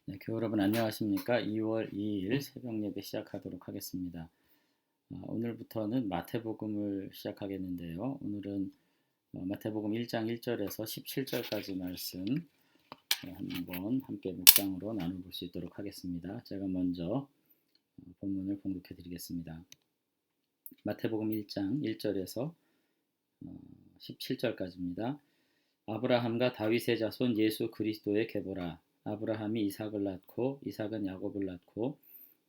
네, 교회 여러분 안녕하십니까? 2월 2일 새벽 예배 시작하도록 하겠습니다. 오늘부터는 마태복음을 시작하겠는데요. 오늘은 마태복음 1장 1절에서 17절까지 말씀 한번 함께 묵상으로 나눠볼 수 있도록 하겠습니다. 제가 먼저 본문을 봉독해 드리겠습니다. 마태복음 1장 1절에서 17절까지입니다. 아브라함과 다윗의 자손 예수 그리스도의 계보라. 아브라함이 이삭을 낳고 이삭은 야곱을 낳고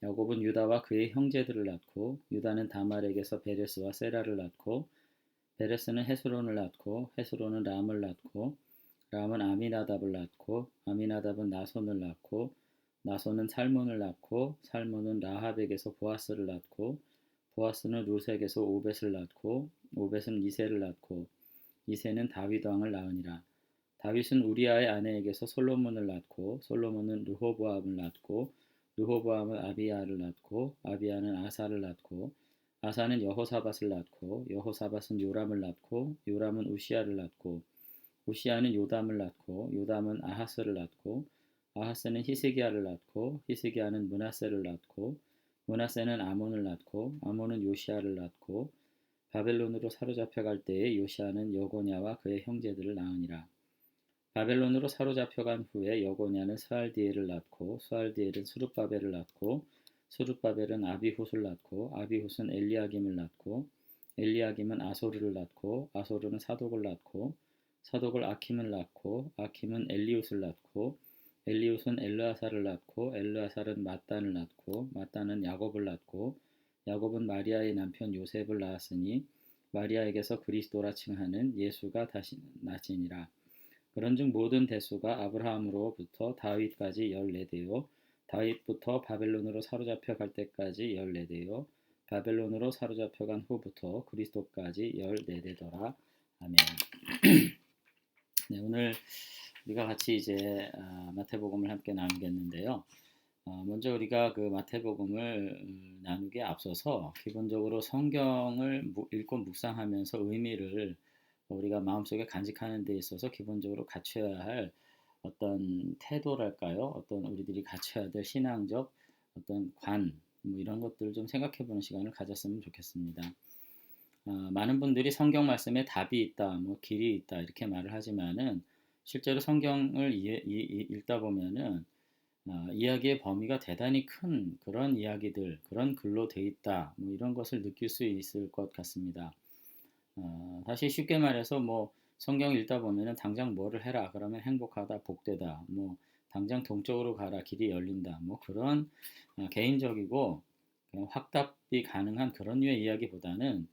야곱은 유다와 그의 형제들을 낳고 유다는 다말에게서 베레스와 세라를 낳고 베레스는 헤스론을 낳고 헤스론은 람을 낳고 람은 아미나답을 낳고 아미나답은 나손을 낳고 나손은 살몬을 낳고 살몬은 라합에게서 보아스를 낳고 보아스는 루색에서 오벳을 낳고 오벳은 이새를 낳고 이새는 다윗 왕을 낳으니라. 다윗은 우리아의 아내에게서 솔로몬을 낳고 솔로몬은 르호보암을 낳고 르호보암은 아비야를 낳고 아비야는 아사를 낳고 아사는 여호사밧을 낳고 여호사밧은 요람을 낳고 요람은 우시야를 낳고 우시야는 요담을 낳고 요담은 아하스를 낳고 아하스는 히스기야를 낳고 히스기야는 므낫세를 낳고 므낫세는 아몬을 낳고 아몬은 요시야를 낳고 바벨론으로 사로잡혀갈 때에 요시야는 여고냐와 그의 형제들을 낳으니라. 바벨론으로 사로잡혀간 후에 여고냐는 스알디엘을 낳고 스알디엘은 수룹바벨을 낳고 수룹바벨은 아비훗을 낳고 아비훗은 엘리야김을 낳고 엘리야김은 아소르를 낳고 아소르는 사독을 낳고 사독을 아킴을 낳고 아킴은 엘리웃을 낳고 엘리웃은 엘르아사를 낳고 엘르아살은 마단을 낳고 마단은 야곱을 낳고 야곱은 마리아의 남편 요셉을 낳았으니 마리아에게서 그리스도라 칭하는 예수가 다시 나시니라. 그런즉 모든 대수가 아브라함으로부터 다윗까지 14대요 다윗부터 바벨론으로 사로잡혀 갈 때까지 14대요 바벨론으로 사로잡혀 간 후부터 그리스도까지 14대더라. 아멘. 네, 오늘 우리가 같이 이제 마태복음을 함께 나누겠는데요. 먼저 우리가 그 마태복음을 나누기에 앞서서 기본적으로 성경을 읽고 묵상하면서 의미를 우리가 마음속에 간직하는 데 있어서 기본적으로 갖춰야 할 어떤 태도랄까요? 어떤 우리들이 갖춰야 될 신앙적 어떤 뭐 이런 것들을 좀 생각해 보는 시간을 가졌으면 좋겠습니다. 많은 분들이 성경 말씀에 답이 있다, 뭐 길이 있다 이렇게 말을 하지만은 실제로 성경을 읽다 보면은 이야기의 범위가 대단히 큰 그런 이야기들, 그런 글로 돼 있다, 뭐 이런 것을 느낄 수 있을 것 같습니다. 사실 쉽게 말해서 뭐 성경 읽다 보면은 당장 뭐를 해라 그러면 행복하다, 복되다, 뭐 당장 동쪽으로 가라, 길이 열린다, 뭐 그런 개인적이고 그냥 확답이 가능한 그런 류의 이야기보다는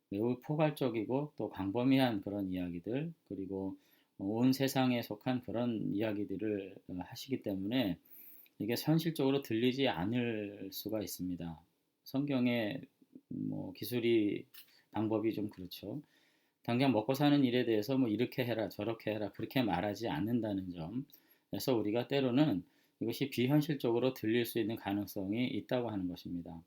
매우 포괄적이고 또 광범위한 그런 이야기들 그리고 온 세상에 속한 그런 이야기들을 하시기 때문에 이게 현실적으로 들리지 않을 수가 있습니다. 성경의 뭐 기술이 방법이 좀 그렇죠. 당장 먹고 사는 일에 대해서 뭐 이렇게 해라 저렇게 해라 그렇게 말하지 않는다는 점에서 우리가 때로는 이것이 비현실적으로 들릴 수 있는 가능성이 있다고 하는 것입니다.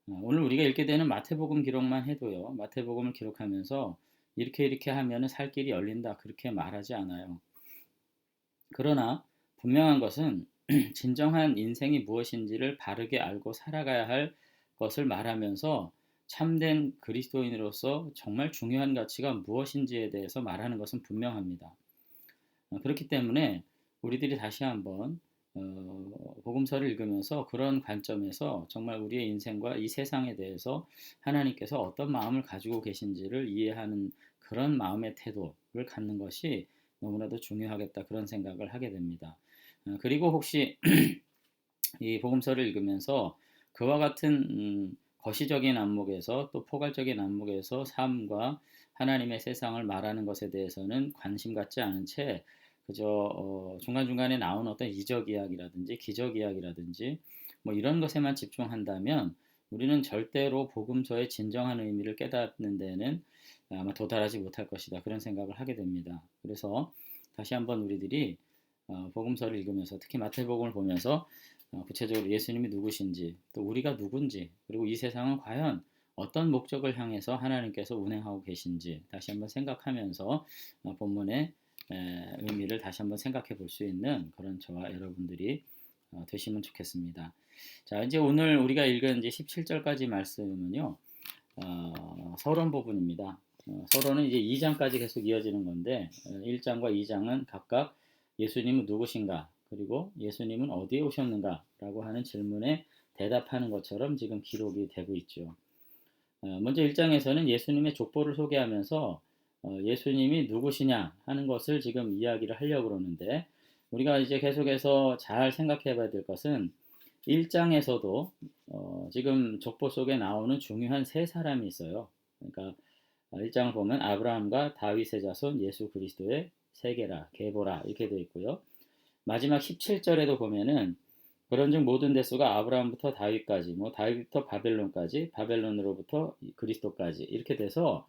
오늘 우리가 읽게 되는 마태복음 기록만 해도요. 마태복음을 기록하면서 이렇게 하면은 살 길이 열린다 그렇게 말하지 않아요. 그러나 분명한 것은 진정한 인생이 무엇인지를 바르게 알고 살아가야 할 것을 말하면서 참된 그리스도인으로서 정말 중요한 가치가 무엇인지에 대해서 말하는 것은 분명합니다. 그렇기 때문에 우리들이 다시 한번 복음서를 읽으면서 그런 관점에서 정말 우리의 인생과 이 세상에 대해서 하나님께서 어떤 마음을 가지고 계신지를 이해하는 그런 마음의 태도를 갖는 것이 너무나도 중요하겠다 그런 생각을 하게 됩니다. 그리고 혹시 이 복음서를 읽으면서 그와 같은 거시적인 안목에서 또 포괄적인 안목에서 삶과 하나님의 세상을 말하는 것에 대해서는 관심 갖지 않은 채 그저 중간중간에 나온 어떤 이적 이야기라든지 기적 이야기라든지 뭐 이런 것에만 집중한다면 우리는 절대로 복음서의 진정한 의미를 깨닫는 데는 아마 도달하지 못할 것이다 그런 생각을 하게 됩니다. 그래서 다시 한번 우리들이 복음서를 읽으면서 특히 마태복음을 보면서 구체적으로 예수님이 누구신지 또 우리가 누군지 그리고 이 세상은 과연 어떤 목적을 향해서 하나님께서 운행하고 계신지 다시 한번 생각하면서 본문의 의미를 다시 한번 생각해 볼 수 있는 그런 저와 여러분들이 되시면 좋겠습니다. 자, 이제 오늘 우리가 읽은 이제 17절까지 말씀은요, 서론 부분입니다. 서론은 이제 2장까지 계속 이어지는 건데, 1장과 2장은 각각 예수님은 누구신가, 그리고 예수님은 어디에 오셨는가 라고 하는 질문에 대답하는 것처럼 지금 기록이 되고 있죠. 먼저 1장에서는 예수님의 족보를 소개하면서 예수님이 누구시냐 하는 것을 지금 이야기를 하려고 그러는데, 우리가 이제 계속해서 잘 생각해 봐야 될 것은 1장에서도 지금 족보 속에 나오는 중요한 세 사람이 있어요. 그러니까 1장을 보면 아브라함과 다윗의 자손 예수 그리스도의 세계라, 계보라 이렇게 되어 있고요. 마지막 17절에도 보면은 그런즉 모든 대수가 아브라함부터 다윗까지, 뭐 다윗부터 바벨론까지, 바벨론으로부터 그리스도까지 이렇게 돼서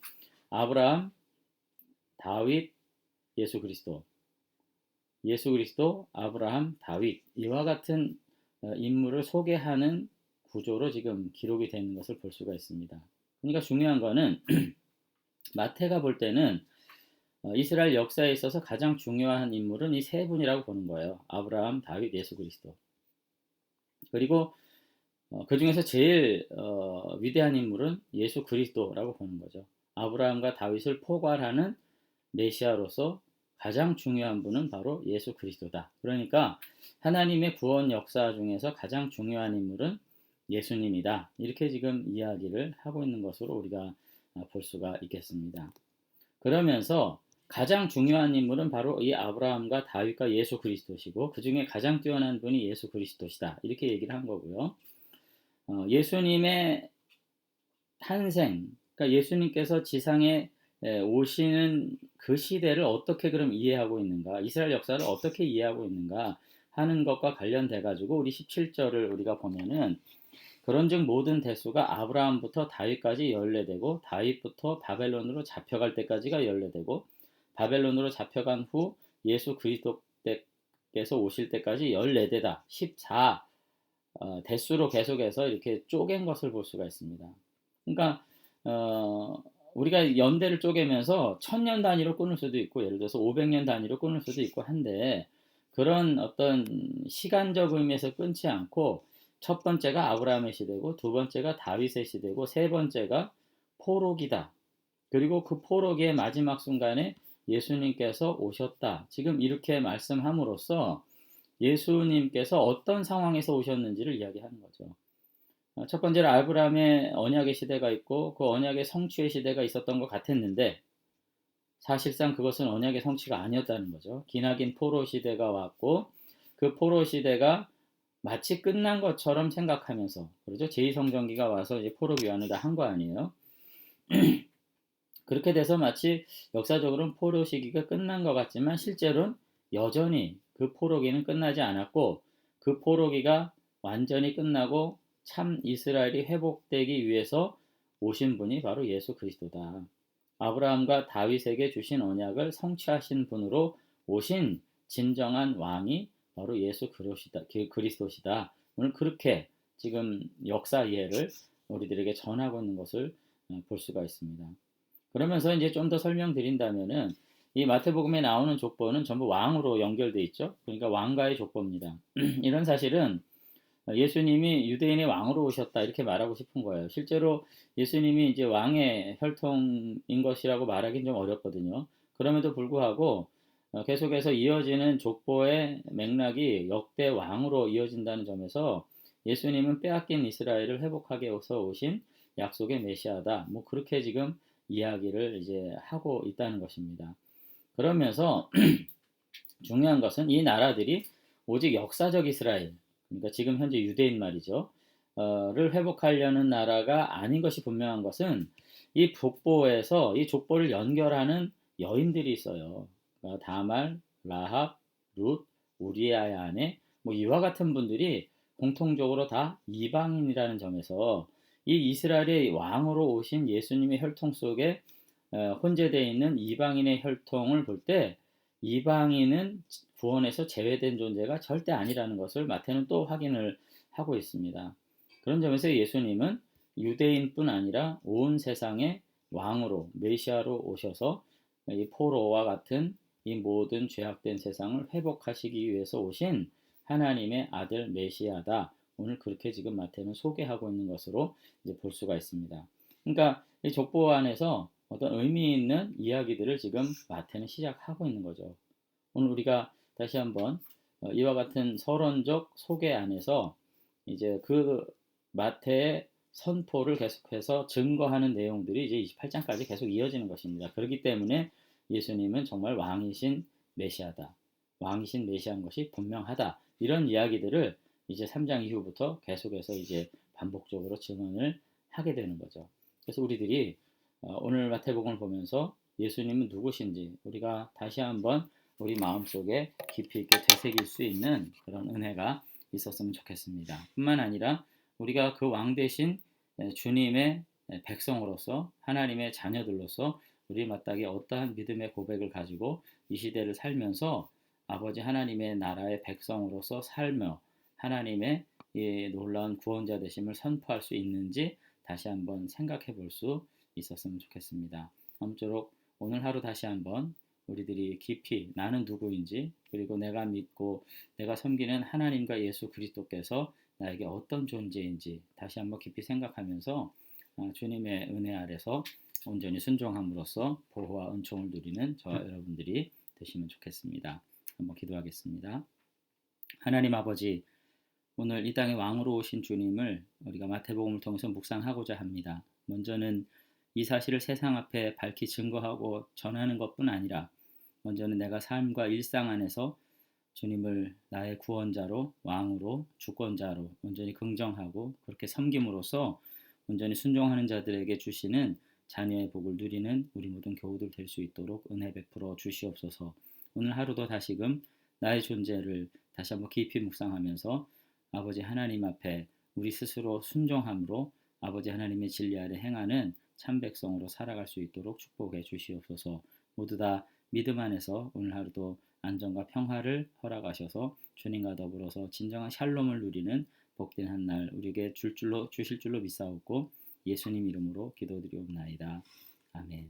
아브라함, 다윗, 예수 그리스도, 예수 그리스도, 아브라함, 다윗 이와 같은 인물을 소개하는 구조로 지금 기록이 되는 것을 볼 수가 있습니다. 그러니까 중요한 거는 마태가 볼 때는 이스라엘 역사에 있어서 가장 중요한 인물은 이 세 분이라고 보는 거예요. 아브라함, 다윗, 예수 그리스도. 그리고 그 중에서 제일 위대한 인물은 예수 그리스도라고 보는 거죠. 아브라함과 다윗을 포괄하는 메시아로서 가장 중요한 분은 바로 예수 그리스도다. 그러니까 하나님의 구원 역사 중에서 가장 중요한 인물은 예수님이다. 이렇게 지금 이야기를 하고 있는 것으로 우리가 볼 수가 있겠습니다. 그러면서 가장 중요한 인물은 바로 이 아브라함과 다윗과 예수 그리스도시고 그 중에 가장 뛰어난 분이 예수 그리스도시다. 이렇게 얘기를 한 거고요. 예수님의 탄생, 그러니까 예수님께서 지상에 오시는 그 시대를 어떻게 그럼 이해하고 있는가, 이스라엘 역사를 어떻게 이해하고 있는가 하는 것과 관련돼 가지고 우리 17절을 우리가 보면은 그런즉 모든 대수가 아브라함부터 다윗까지 연례되고 다윗부터 바벨론으로 잡혀갈 때까지가 연례되고 바벨론으로 잡혀간 후 예수 그리스도께서 오실 때까지 14대다. 14 대수로 계속해서 이렇게 쪼갠 것을 볼 수가 있습니다. 그러니까 우리가 연대를 쪼개면서 1000년 단위로 끊을 수도 있고 예를 들어서 500년 단위로 끊을 수도 있고 한데 그런 어떤 시간적 의미에서 끊지 않고 첫 번째가 아브라함의 시대고 두 번째가 다윗의 시대고 세 번째가 포로기다. 그리고 그 포로기의 마지막 순간에 예수님께서 오셨다. 지금 이렇게 말씀함으로써 예수님께서 어떤 상황에서 오셨는지를 이야기하는 거죠. 첫 번째로 아브라함의 언약의 시대가 있고 그 언약의 성취의 시대가 있었던 것 같았는데 사실상 그것은 언약의 성취가 아니었다는 거죠. 기나긴 포로 시대가 왔고 그 포로 시대가 마치 끝난 것처럼 생각하면서 그렇죠. 제2성전기가 와서 이제 포로 귀환을 다 한 거 아니에요. 그렇게 돼서 마치 역사적으로는 포로 시기가 끝난 것 같지만 실제로는 여전히 그 포로기는 끝나지 않았고 그 포로기가 완전히 끝나고 참 이스라엘이 회복되기 위해서 오신 분이 바로 예수 그리스도다. 아브라함과 다윗에게 주신 언약을 성취하신 분으로 오신 진정한 왕이 바로 예수 그리스도시다. 오늘 그렇게 지금 역사 이해를 우리들에게 전하고 있는 것을 볼 수가 있습니다. 그러면서 이제 좀 더 설명드린다면은 이 마태복음에 나오는 족보는 전부 왕으로 연결돼 있죠. 그러니까 왕가의 족보입니다. 이런 사실은 예수님이 유대인의 왕으로 오셨다 이렇게 말하고 싶은 거예요. 실제로 예수님이 이제 왕의 혈통인 것이라고 말하기는 좀 어렵거든요. 그럼에도 불구하고 계속해서 이어지는 족보의 맥락이 역대 왕으로 이어진다는 점에서 예수님은 빼앗긴 이스라엘을 회복하게 해서 오신 약속의 메시아다. 뭐 그렇게 지금 이야기를 이제 하고 있다는 것입니다. 그러면서 중요한 것은 이 나라들이 오직 역사적 이스라엘, 그러니까 지금 현재 유대인 말이죠. 를 회복하려는 나라가 아닌 것이 분명한 것은 이 족보에서 이 족보를 연결하는 여인들이 있어요. 그러니까 다말, 라합, 룻, 우리아의 아내, 뭐 이와 같은 분들이 공통적으로 다 이방인이라는 점에서 이 이스라엘의 왕으로 오신 예수님의 혈통 속에 혼재되어 있는 이방인의 혈통을 볼 때 이방인은 구원에서 제외된 존재가 절대 아니라는 것을 마태는 또 확인을 하고 있습니다. 그런 점에서 예수님은 유대인뿐 아니라 온 세상의 왕으로 메시아로 오셔서 이 포로와 같은 이 모든 죄악된 세상을 회복하시기 위해서 오신 하나님의 아들 메시아다. 오늘 그렇게 지금 마태는 소개하고 있는 것으로 이제 볼 수가 있습니다. 그러니까 이 족보 안에서 어떤 의미 있는 이야기들을 지금 마태는 시작하고 있는 거죠. 오늘 우리가 다시 한번 이와 같은 서론적 소개 안에서 이제 그 마태의 선포를 계속해서 증거하는 내용들이 이제 28장까지 계속 이어지는 것입니다. 그렇기 때문에 예수님은 정말 왕이신 메시아다. 왕이신 메시아인 것이 분명하다. 이런 이야기들을 이제 3장 이후부터 계속해서 이제 반복적으로 증언을 하게 되는 거죠. 그래서 우리들이 오늘 마태복음을 보면서 예수님은 누구신지 우리가 다시 한번 우리 마음속에 깊이 있게 되새길 수 있는 그런 은혜가 있었으면 좋겠습니다. 뿐만 아니라 우리가 그 왕 대신 주님의 백성으로서 하나님의 자녀들로서 우리 마땅히 어떠한 믿음의 고백을 가지고 이 시대를 살면서 아버지 하나님의 나라의 백성으로서 살며 하나님의 이 놀라운 구원자 되심을 선포할 수 있는지 다시 한번 생각해 볼 수 있었으면 좋겠습니다. 아무쪼록 오늘 하루 다시 한번 우리들이 깊이 나는 누구인지 그리고 내가 믿고 내가 섬기는 하나님과 예수 그리스도께서 나에게 어떤 존재인지 다시 한번 깊이 생각하면서 주님의 은혜 아래서 온전히 순종함으로써 보호와 은총을 누리는 저와 여러분들이 되시면 좋겠습니다. 한번 기도하겠습니다. 하나님 아버지, 오늘 이 땅에 왕으로 오신 주님을 우리가 마태복음을 통해서 묵상하고자 합니다. 먼저는 이 사실을 세상 앞에 밝히 증거하고 전하는 것뿐 아니라 먼저는 내가 삶과 일상 안에서 주님을 나의 구원자로 왕으로 주권자로 온전히 긍정하고 그렇게 섬김으로써 온전히 순종하는 자들에게 주시는 자녀의 복을 누리는 우리 모든 교우들 될 수 있도록 은혜 베풀어 주시옵소서. 오늘 하루도 다시금 나의 존재를 다시 한번 깊이 묵상하면서 아버지 하나님 앞에 우리 스스로 순종함으로 아버지 하나님의 진리 아래 행하는 참 백성으로 살아갈 수 있도록 축복해 주시옵소서. 모두 다 믿음 안에서 오늘 하루도 안정과 평화를 허락하셔서 주님과 더불어서 진정한 샬롬을 누리는 복된 한 날 우리에게 주실 줄로 믿사옵고 예수님 이름으로 기도드리옵나이다. 아멘.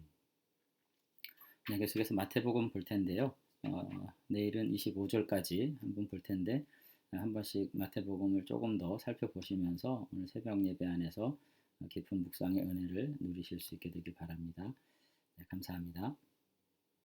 네, 계속해서 마태복음 볼 텐데요. 내일은 25절까지 한번 볼 텐데 한 번씩 마태복음을 조금 더 살펴보시면서 오늘 새벽 예배 안에서 깊은 묵상의 은혜를 누리실 수 있게 되길 바랍니다. 네, 감사합니다.